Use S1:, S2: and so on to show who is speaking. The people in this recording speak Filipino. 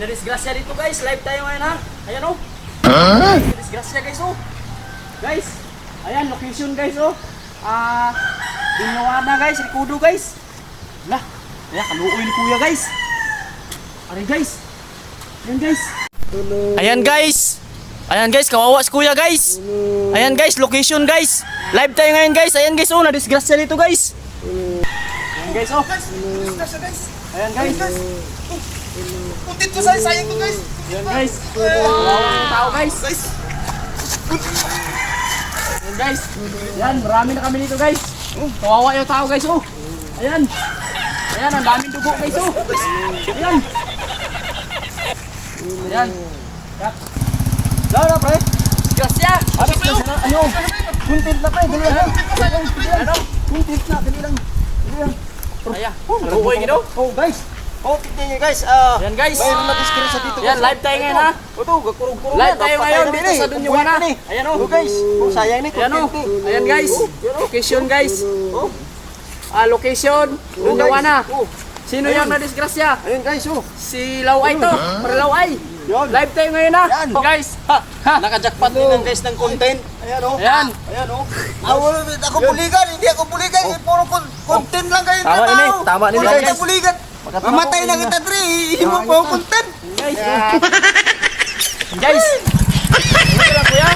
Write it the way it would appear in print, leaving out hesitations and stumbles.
S1: nadisgrasya dito guys. Live tayo ngayon ha. Ayan oh. Nadisgrasya guys oh. Guys, ayan location guys oh. Binyawana guys, Rikudo guys. Lah, ayan kaluoy ni kuya guys. Aray guys. Ayan guys. Ayan guys. Ayan guys, kawawa si kuya guys. Ayan guys, location guys. Live tayo ngayon guys. Ayan guys oh, nadisgrasya dito guys. Ayan guys oh. Ayan guys.
S2: Putit ko sayang ko guys.
S1: Ayan guys. Kawawa tao guys. Ayan guys. Ayan, marami na kami dito guys. Kawawa yung tao guys oh. Ayan. Ayan, ang daming dugo guys oh. Ayan. Ayan. Kat. Lalo na pre. Grasya. Ano? Kuntit na pre, dali lang. Ano? Kuntit na, dali lang. Dali lang. Ayan. Buhay gino. Oh guys. Oh, tignan niyo guys. Ayan guys. Mayroon na diskresa dito. Ayan, live tayo ngayon ha. Ito, gakurong-kurong. Live tayo ngayon dito sa Dunyawana. Ayan oh. Guys. Oh, sayang ni. Ayan oh. Ayan guys. Location guys. Oh. Location Dunyawana. Sino yung nadisgrasya? Ayun guys oh. Si Laway to. Para Laway. Live tayo ngayon ha. Guys.
S2: Naka-jackpot din ng guys ng content. Ayan oh.
S1: Ayan.
S2: Ayan oh. Ako buligan, hindi ako buligan. Puro content lang kayo.
S1: Tama ini. Tama ini
S2: Hindi
S1: guys.
S2: kita buligan. Mamatay na kita dre. Hindi mo pa content.
S1: Guys. Guys. Ano lang kuya?